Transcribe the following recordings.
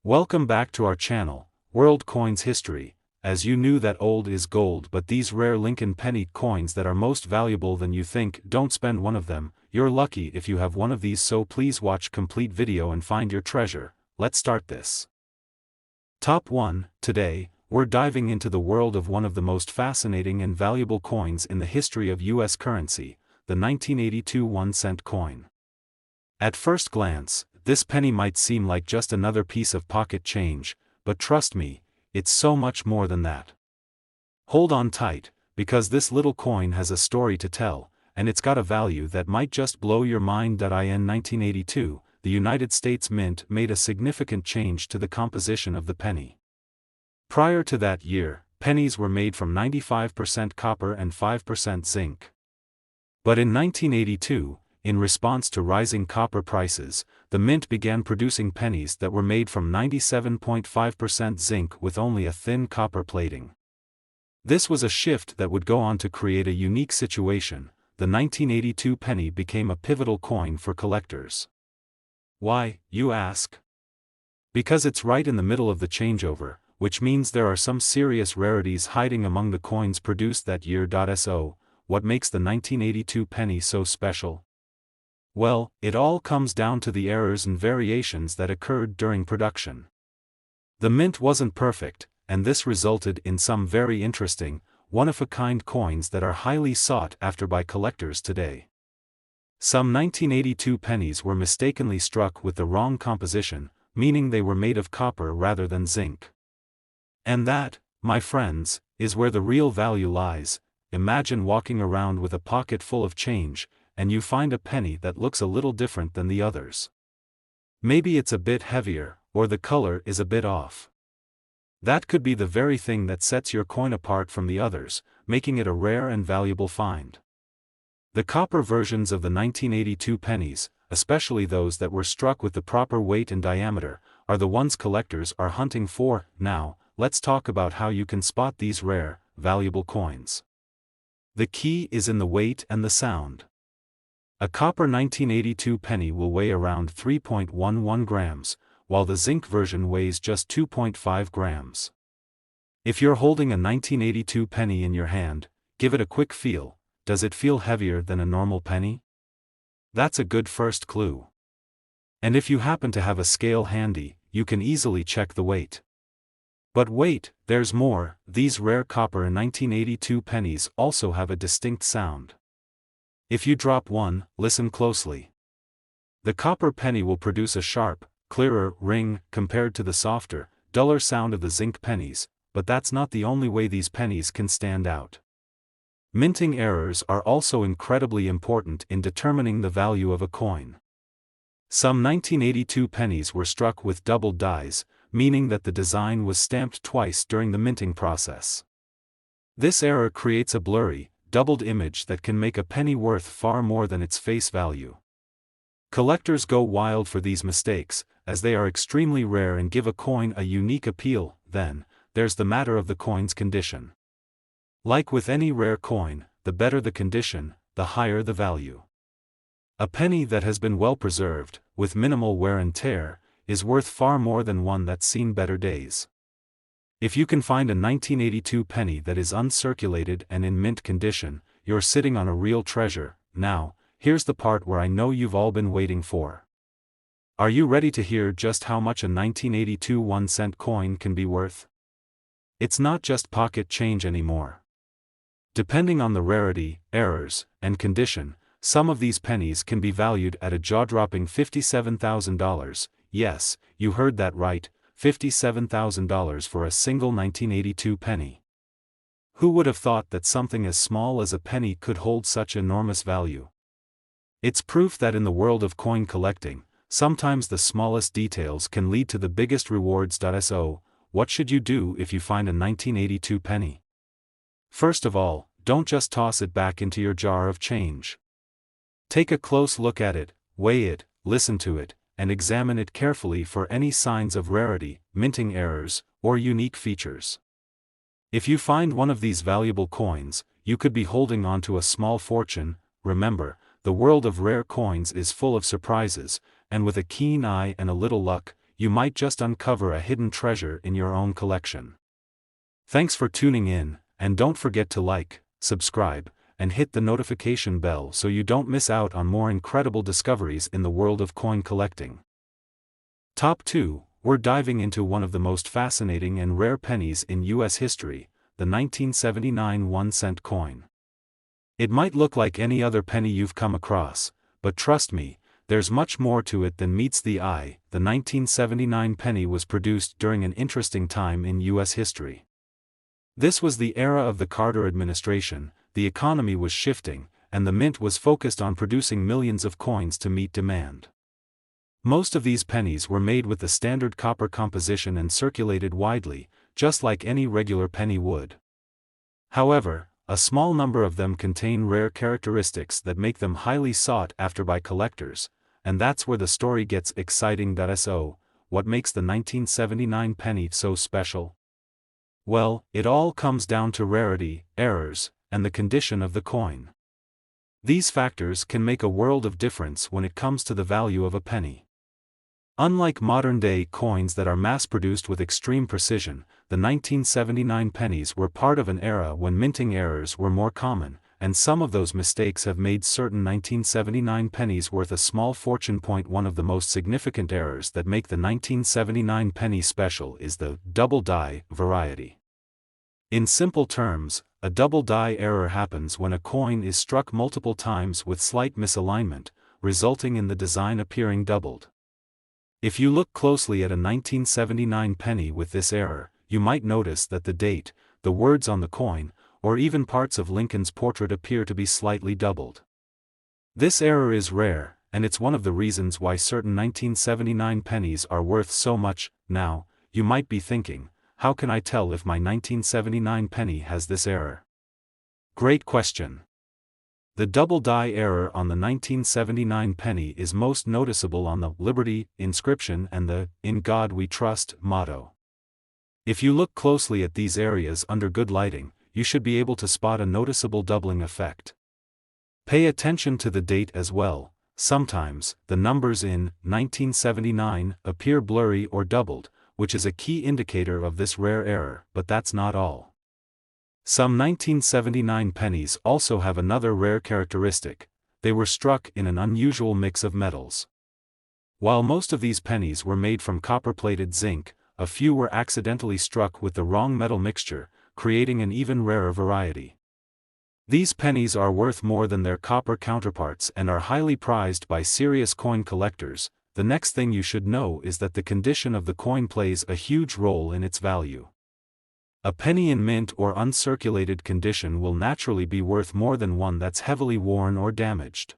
Welcome back to our channel, World Coins History. As you knew that old is gold, but these rare Lincoln penny coins that are most valuable than you think, don't spend one of them. You're lucky if you have one of these, so please watch complete video and find your treasure. Let's start this. Top 1. Today, we're diving into the world of one of the most fascinating and valuable coins in the history of US currency, the 1982 1-cent coin. At first glance, this penny might seem like just another piece of pocket change, but trust me, it's so much more than that. Hold on tight, because this little coin has a story to tell, and it's got a value that might just blow your mind. In 1982, the United States Mint made a significant change to the composition of the penny. Prior to that year, pennies were made from 95% copper and 5% zinc. But in 1982, in response to rising copper prices, the mint began producing pennies that were made from 97.5% zinc with only a thin copper plating. This was a shift that would go on to create a unique situation. The 1982 penny became a pivotal coin for collectors. Why, you ask? Because it's right in the middle of the changeover, which means there are some serious rarities hiding among the coins produced that year. So, what makes the 1982 penny so special? Well, it all comes down to the errors and variations that occurred during production. The mint wasn't perfect, and this resulted in some very interesting, one-of-a-kind coins that are highly sought after by collectors today. Some 1982 pennies were mistakenly struck with the wrong composition, meaning they were made of copper rather than zinc. And that, my friends, is where the real value lies. Imagine walking around with a pocket full of change, and you find a penny that looks a little different than the others. Maybe it's a bit heavier, or the color is a bit off. That could be the very thing that sets your coin apart from the others, making it a rare and valuable find. The copper versions of the 1982 pennies, especially those that were struck with the proper weight and diameter, are the ones collectors are hunting for. Now, let's talk about how you can spot these rare, valuable coins. The key is in the weight and the sound. A copper 1982 penny will weigh around 3.11 grams, while the zinc version weighs just 2.5 grams. If you're holding a 1982 penny in your hand, give it a quick feel. Does it feel heavier than a normal penny? That's a good first clue. And if you happen to have a scale handy, you can easily check the weight. But wait, there's more. These rare copper 1982 pennies also have a distinct sound. If you drop one, listen closely. The copper penny will produce a sharp, clearer ring compared to the softer, duller sound of the zinc pennies, but that's not the only way these pennies can stand out. Minting errors are also incredibly important in determining the value of a coin. Some 1982 pennies were struck with doubled dies, meaning that the design was stamped twice during the minting process. This error creates a blurry, doubled image that can make a penny worth far more than its face value. Collectors go wild for these mistakes, as they are extremely rare and give a coin a unique appeal. Then, there's the matter of the coin's condition. Like with any rare coin, the better the condition, the higher the value. A penny that has been well preserved, with minimal wear and tear, is worth far more than one that's seen better days. If you can find a 1982 penny that is uncirculated and in mint condition, you're sitting on a real treasure. Now, here's the part where I know you've all been waiting for. Are you ready to hear just how much a 1982 1-cent coin can be worth? It's not just pocket change anymore. Depending on the rarity, errors, and condition, some of these pennies can be valued at a jaw-dropping $57,000. Yes, you heard that right. $57,000 for a single 1982 penny. Who would have thought that something as small as a penny could hold such enormous value? It's proof that in the world of coin collecting, sometimes the smallest details can lead to the biggest rewards. So, what should you do if you find a 1982 penny? First of all, don't just toss it back into your jar of change. Take a close look at it, weigh it, listen to it, and examine it carefully for any signs of rarity, minting errors, or unique features. If you find one of these valuable coins, you could be holding on to a small fortune. Remember, the world of rare coins is full of surprises, and with a keen eye and a little luck, you might just uncover a hidden treasure in your own collection. Thanks for tuning in, and don't forget to like, subscribe, and hit the notification bell so you don't miss out on more incredible discoveries in the world of coin collecting. Top 2, we're diving into one of the most fascinating and rare pennies in US history, the 1979 1-cent coin. It might look like any other penny you've come across, but trust me, there's much more to it than meets the eye. The 1979 penny was produced during an interesting time in US history. This was the era of the Carter administration, the economy was shifting, and the mint was focused on producing millions of coins to meet demand. Most of these pennies were made with the standard copper composition and circulated widely, just like any regular penny would. However, a small number of them contain rare characteristics that make them highly sought after by collectors, and that's where the story gets exciting. So, what makes the 1979 penny so special? Well, it all comes down to rarity, errors, and the condition of the coin. These factors can make a world of difference when it comes to the value of a penny. Unlike modern-day coins that are mass-produced with extreme precision, the 1979 pennies were part of an era when minting errors were more common, and some of those mistakes have made certain 1979 pennies worth a small fortune. One of the most significant errors that make the 1979 penny special is the double die variety. In simple terms, a double die error happens when a coin is struck multiple times with slight misalignment, resulting in the design appearing doubled. If you look closely at a 1979 penny with this error, you might notice that the date, the words on the coin, or even parts of Lincoln's portrait appear to be slightly doubled. This error is rare, and it's one of the reasons why certain 1979 pennies are worth so much. Now, you might be thinking, how can I tell if my 1979 penny has this error? Great question. The double die error on the 1979 penny is most noticeable on the Liberty inscription and the "In God We Trust" motto. If you look closely at these areas under good lighting, you should be able to spot a noticeable doubling effect. Pay attention to the date as well. Sometimes, the numbers in 1979 appear blurry or doubled, which is a key indicator of this rare error, but that's not all. Some 1979 pennies also have another rare characteristic: they were struck in an unusual mix of metals. While most of these pennies were made from copper-plated zinc, a few were accidentally struck with the wrong metal mixture, creating an even rarer variety. These pennies are worth more than their copper counterparts and are highly prized by serious coin collectors. The next thing you should know is that the condition of the coin plays a huge role in its value. A penny in mint or uncirculated condition will naturally be worth more than one that's heavily worn or damaged.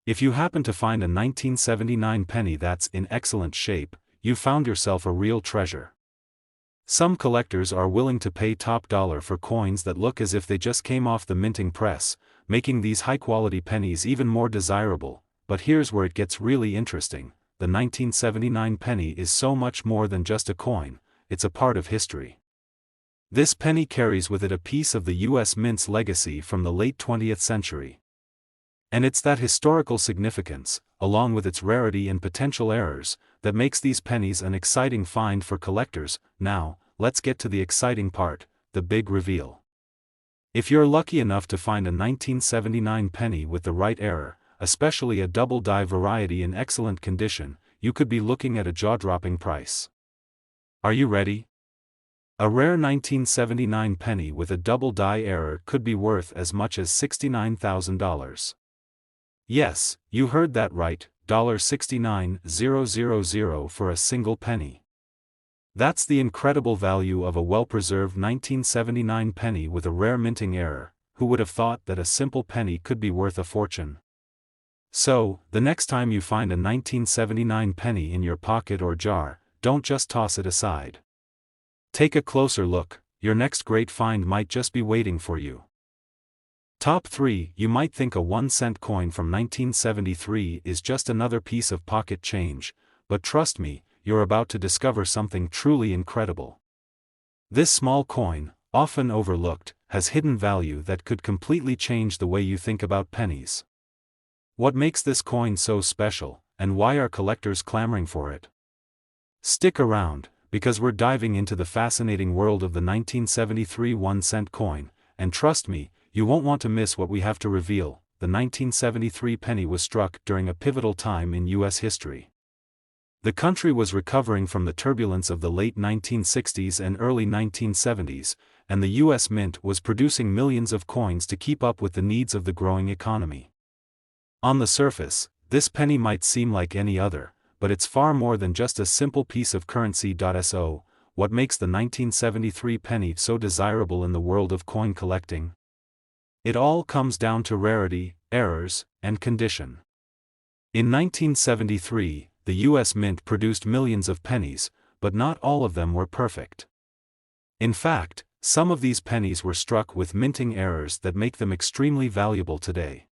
If you happen to find a 1979 penny that's in excellent shape, you've found yourself a real treasure. Some collectors are willing to pay top dollar for coins that look as if they just came off the minting press, making these high-quality pennies even more desirable. But here's where it gets really interesting: the 1979 penny is so much more than just a coin, it's a part of history. This penny carries with it a piece of the US Mint's legacy from the late 20th century. And it's that historical significance, along with its rarity and potential errors, that makes these pennies an exciting find for collectors. Now, let's get to the exciting part, the big reveal. If you're lucky enough to find a 1979 penny with the right error, especially a double die variety in excellent condition, you could be looking at a jaw-dropping price. Are you ready? A rare 1979 penny with a double die error could be worth as much as $69,000. Yes, you heard that right, $69,000 for a single penny. That's the incredible value of a well-preserved 1979 penny with a rare minting error. Who would have thought that a simple penny could be worth a fortune? So, the next time you find a 1979 penny in your pocket or jar, don't just toss it aside. Take a closer look, your next great find might just be waiting for you. Top 3. You might think a 1-cent coin from 1973 is just another piece of pocket change, but trust me, you're about to discover something truly incredible. This small coin, often overlooked, has hidden value that could completely change the way you think about pennies. What makes this coin so special, and why are collectors clamoring for it? Stick around, because we're diving into the fascinating world of the 1973 1-cent coin, and trust me, you won't want to miss what we have to reveal. The 1973 penny was struck during a pivotal time in U.S. history. The country was recovering from the turbulence of the late 1960s and early 1970s, and the U.S. Mint was producing millions of coins to keep up with the needs of the growing economy. On the surface, this penny might seem like any other, but it's far more than just a simple piece of currency. So, what makes the 1973 penny so desirable in the world of coin collecting? It all comes down to rarity, errors, and condition. In 1973, the U.S. Mint produced millions of pennies, but not all of them were perfect. In fact, some of these pennies were struck with minting errors that make them extremely valuable today.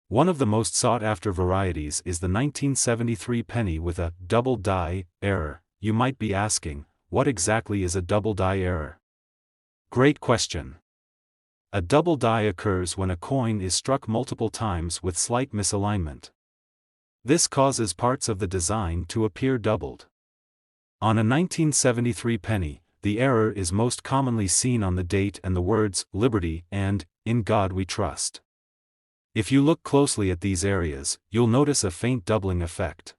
One of the most sought-after varieties is the 1973 penny with a double die error. You might be asking, what exactly is a double die error? Great question. A double die occurs when a coin is struck multiple times with slight misalignment. This causes parts of the design to appear doubled. On a 1973 penny, the error is most commonly seen on the date and the words "Liberty" and "In God We Trust." If you look closely at these areas, you'll notice a faint doubling effect.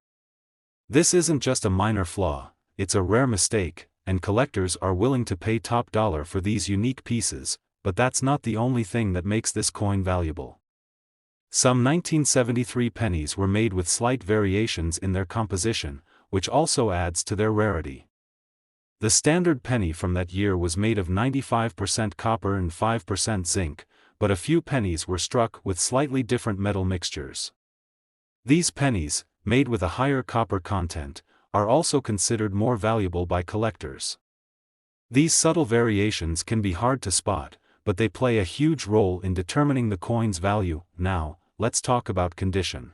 This isn't just a minor flaw, it's a rare mistake, and collectors are willing to pay top dollar for these unique pieces, but that's not the only thing that makes this coin valuable. Some 1973 pennies were made with slight variations in their composition, which also adds to their rarity. The standard penny from that year was made of 95% copper and 5% zinc, but a few pennies were struck with slightly different metal mixtures. These pennies, made with a higher copper content, are also considered more valuable by collectors. These subtle variations can be hard to spot, but they play a huge role in determining the coin's value. Now, let's talk about condition.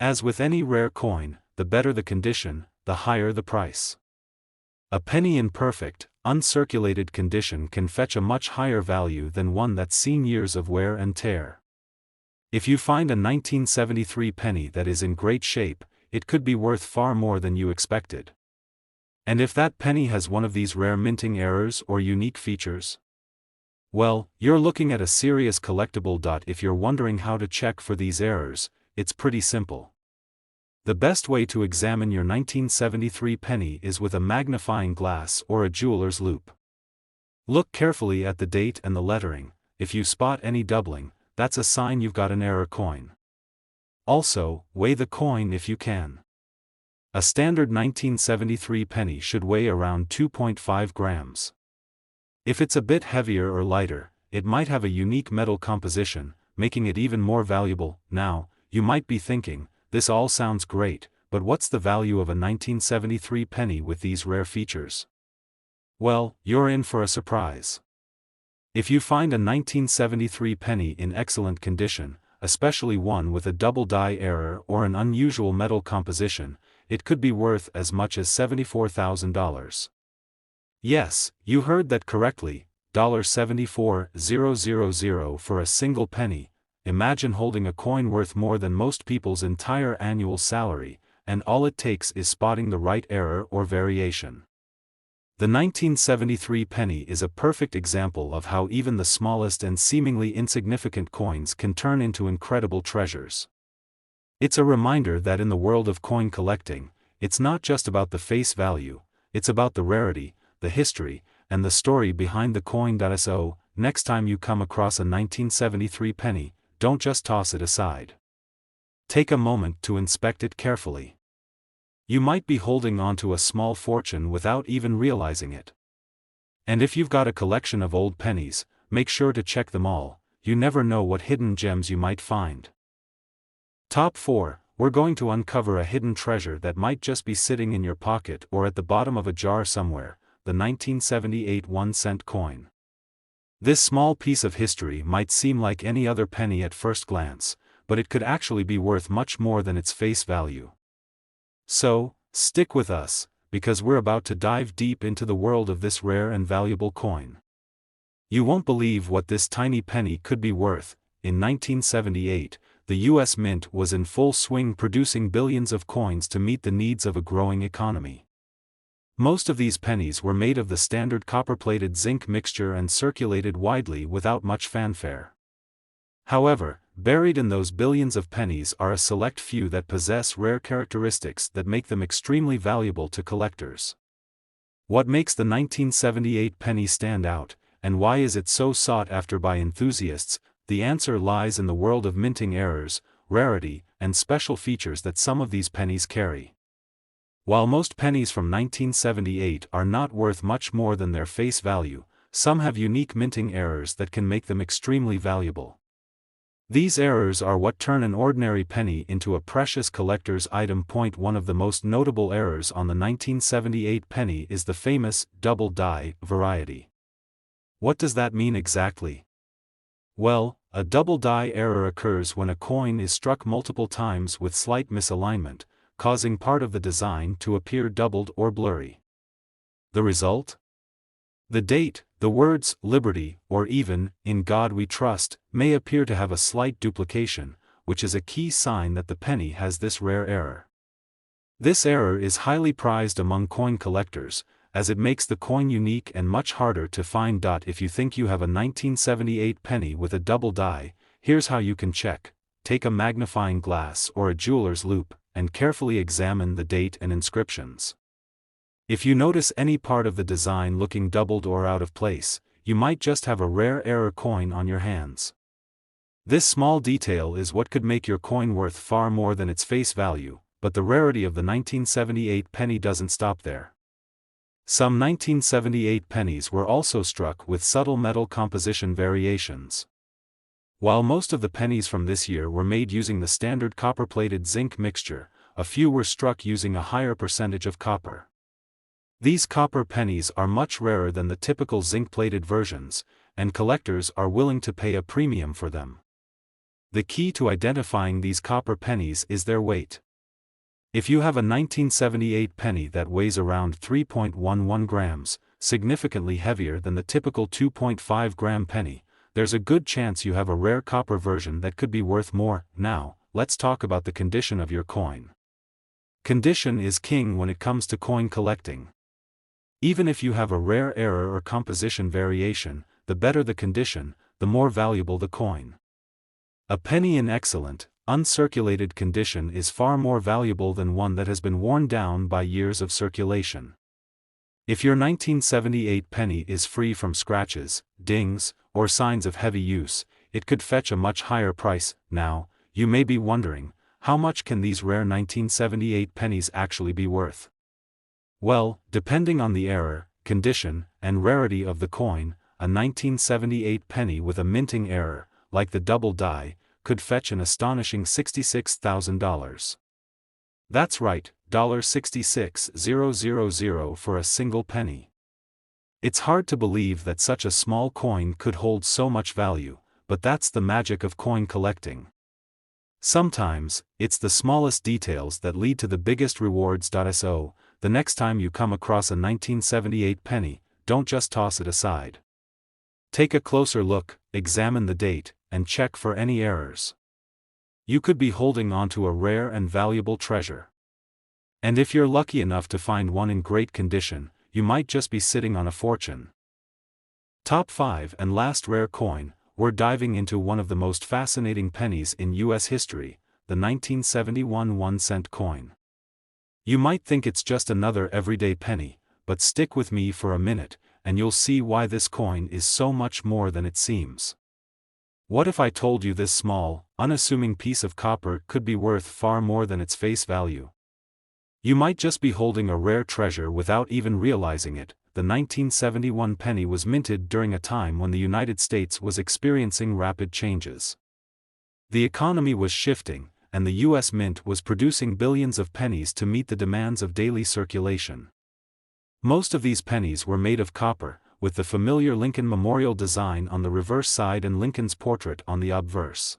As with any rare coin, the better the condition, the higher the price. A penny in perfect, uncirculated condition can fetch a much higher value than one that's seen years of wear and tear. If you find a 1973 penny that is in great shape, it could be worth far more than you expected. And if that penny has one of these rare minting errors or unique features, well, you're looking at a serious collectible. If you're wondering how to check for these errors, it's pretty simple. The best way to examine your 1973 penny is with a magnifying glass or a jeweler's loupe. Look carefully at the date and the lettering. If you spot any doubling, that's a sign you've got an error coin. Also, weigh the coin if you can. A standard 1973 penny should weigh around 2.5 grams. If it's a bit heavier or lighter, it might have a unique metal composition, making it even more valuable. Now, you might be thinking, this all sounds great, but what's the value of a 1973 penny with these rare features? Well, you're in for a surprise. If you find a 1973 penny in excellent condition, especially one with a double die error or an unusual metal composition, it could be worth as much as $74,000. Yes, you heard that correctly, $74,000 for a single penny. Imagine holding a coin worth more than most people's entire annual salary, and all it takes is spotting the right error or variation. The 1973 penny is a perfect example of how even the smallest and seemingly insignificant coins can turn into incredible treasures. It's a reminder that in the world of coin collecting, it's not just about the face value, it's about the rarity, the history, and the story behind the coin. So, next time you come across a 1973 penny, don't just toss it aside. Take a moment to inspect it carefully. You might be holding onto a small fortune without even realizing it. And if you've got a collection of old pennies, make sure to check them all. You never know what hidden gems you might find. Top 4. We're going to uncover a hidden treasure that might just be sitting in your pocket or at the bottom of a jar somewhere, the 1978 1-cent coin. This small piece of history might seem like any other penny at first glance, but it could actually be worth much more than its face value. So, stick with us, because we're about to dive deep into the world of this rare and valuable coin. You won't believe what this tiny penny could be worth. In 1978, the U.S. Mint was in full swing producing billions of coins to meet the needs of a growing economy. Most of these pennies were made of the standard copper-plated zinc mixture and circulated widely without much fanfare. However, buried in those billions of pennies are a select few that possess rare characteristics that make them extremely valuable to collectors. What makes the 1978 penny stand out, and why is it so sought after by enthusiasts? The answer lies in the world of minting errors, rarity, and special features that some of these pennies carry. While most pennies from 1978 are not worth much more than their face value, some have unique minting errors that can make them extremely valuable. These errors are what turn an ordinary penny into a precious collector's item. One of the most notable errors on the 1978 penny is the famous double die variety. What does that mean exactly? Well, a double die error occurs when a coin is struck multiple times with slight misalignment, causing part of the design to appear doubled or blurry. The result? The date, the words "Liberty" or even "In God We Trust" may appear to have a slight duplication, which is a key sign that the penny has this rare error. This error is highly prized among coin collectors, as it makes the coin unique and much harder to find. If you think you have a 1978 penny with a double die, here's how you can check. Take a magnifying glass or a jeweler's loupe, and carefully examine the date and inscriptions. If you notice any part of the design looking doubled or out of place, you might just have a rare error coin on your hands. This small detail is what could make your coin worth far more than its face value, but the rarity of the 1978 penny doesn't stop there. Some 1978 pennies were also struck with subtle metal composition variations. While most of the pennies from this year were made using the standard copper-plated zinc mixture, a few were struck using a higher percentage of copper. These copper pennies are much rarer than the typical zinc-plated versions, and collectors are willing to pay a premium for them. The key to identifying these copper pennies is their weight. If you have a 1978 penny that weighs around 3.11 grams, significantly heavier than the typical 2.5-gram penny, there's a good chance you have a rare copper version that could be worth more. Now, let's talk about the condition of your coin. Condition is king when it comes to coin collecting. Even if you have a rare error or composition variation, the better the condition, the more valuable the coin. A penny in excellent, uncirculated condition is far more valuable than one that has been worn down by years of circulation. If your 1978 penny is free from scratches, dings, or signs of heavy use, it could fetch a much higher price. Now, you may be wondering, how much can these rare 1978 pennies actually be worth? Well, depending on the error, condition, and rarity of the coin, a 1978 penny with a minting error, like the double die, could fetch an astonishing $66,000. That's right, $66,000 for a single penny. It's hard to believe that such a small coin could hold so much value, but that's the magic of coin collecting. Sometimes, it's the smallest details that lead to the biggest rewards. So, the next time you come across a 1978 penny, don't just toss it aside. Take a closer look, examine the date, and check for any errors. You could be holding onto a rare and valuable treasure. And if you're lucky enough to find one in great condition, you might just be sitting on a fortune. Top 5 and last rare coin. We're diving into one of the most fascinating pennies in U.S. history, the 1971 1-cent coin. You might think it's just another everyday penny, but stick with me for a minute, and you'll see why this coin is so much more than it seems. What if I told you this small, unassuming piece of copper could be worth far more than its face value? You might just be holding a rare treasure without even realizing it. The 1971 penny was minted during a time when the United States was experiencing rapid changes. The economy was shifting, and the U.S. Mint was producing billions of pennies to meet the demands of daily circulation. Most of these pennies were made of copper, with the familiar Lincoln Memorial design on the reverse side and Lincoln's portrait on the obverse.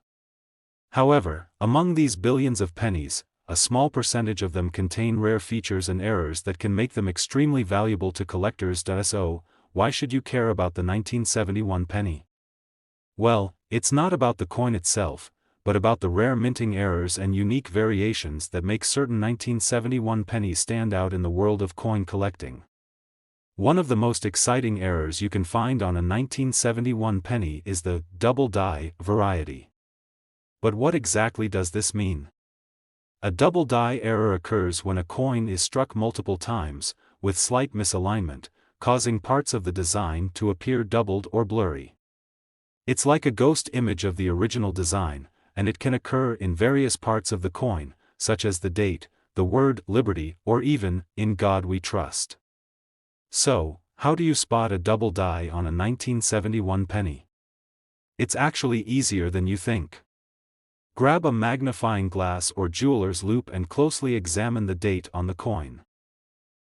However, among these billions of pennies, a small percentage of them contain rare features and errors that can make them extremely valuable to collectors. So, why should you care about the 1971 penny? Well, it's not about the coin itself, but about the rare minting errors and unique variations that make certain 1971 pennies stand out in the world of coin collecting. One of the most exciting errors you can find on a 1971 penny is the double die variety. But what exactly does this mean? A double die error occurs when a coin is struck multiple times, with slight misalignment, causing parts of the design to appear doubled or blurry. It's like a ghost image of the original design, and it can occur in various parts of the coin, such as the date, the word liberty, or even, in God we trust. So, how do you spot a double die on a 1971 penny? It's actually easier than you think. Grab a magnifying glass or jeweler's loupe and closely examine the date on the coin.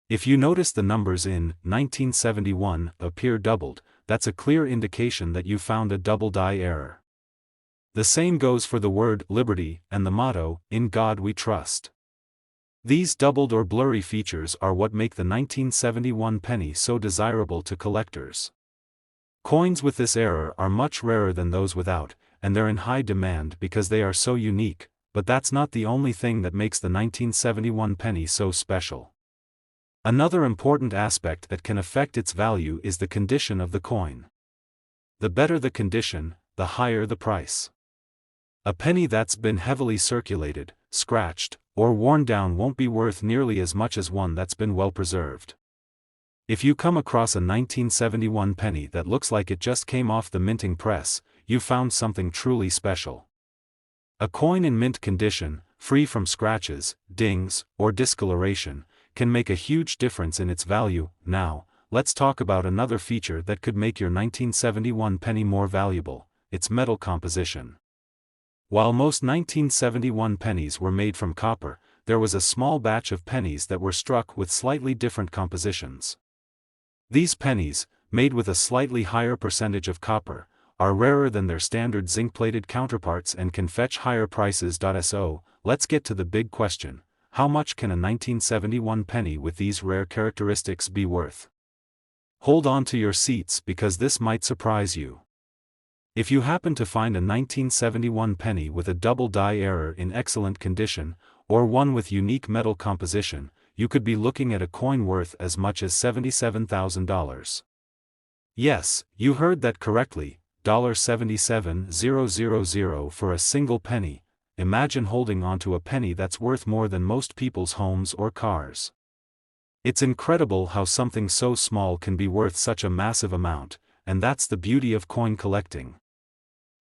If you notice the numbers in 1971 appear doubled, that's a clear indication that you found a double die error. The same goes for the word liberty and the motto, "In God we trust." These doubled or blurry features are what make the 1971 penny so desirable to collectors. Coins with this error are much rarer than those without, and they're in high demand because they are so unique, but that's not the only thing that makes the 1971 penny so special. Another important aspect that can affect its value is the condition of the coin. The better the condition, the higher the price. A penny that's been heavily circulated, scratched, or worn down won't be worth nearly as much as one that's been well preserved. If you come across a 1971 penny that looks like it just came off the minting press, you've found something truly special. A coin in mint condition, free from scratches, dings, or discoloration, can make a huge difference in its value. Now, let's talk about another feature that could make your 1971 penny more valuable: its metal composition. While most 1971 pennies were made from copper, there was a small batch of pennies that were struck with slightly different compositions. These pennies, made with a slightly higher percentage of copper, are rarer than their standard zinc-plated counterparts and can fetch higher prices. So, let's get to the big question: how much can a 1971 penny with these rare characteristics be worth? Hold on to your seats because this might surprise you. If you happen to find a 1971 penny with a double die error in excellent condition, or one with unique metal composition, you could be looking at a coin worth as much as $77,000. Yes, you heard that correctly, $77,000 for a single penny. Imagine holding onto a penny that's worth more than most people's homes or cars. It's incredible how something so small can be worth such a massive amount, and that's the beauty of coin collecting.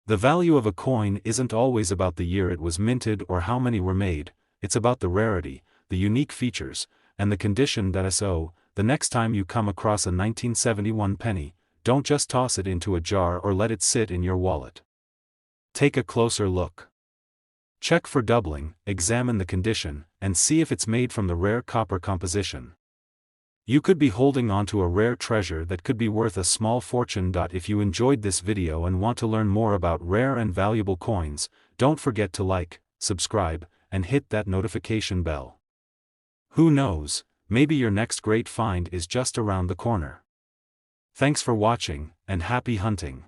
The value of a coin isn't always about the year it was minted or how many were made, it's about the rarity, the unique features, and the condition. So, the next time you come across a 1971 penny, don't just toss it into a jar or let it sit in your wallet. Take a closer look. Check for doubling, examine the condition, and see if it's made from the rare copper composition. You could be holding onto a rare treasure that could be worth a small fortune. If you enjoyed this video and want to learn more about rare and valuable coins, don't forget to like, subscribe, and hit that notification bell. Who knows, maybe your next great find is just around the corner. Thanks for watching, and happy hunting.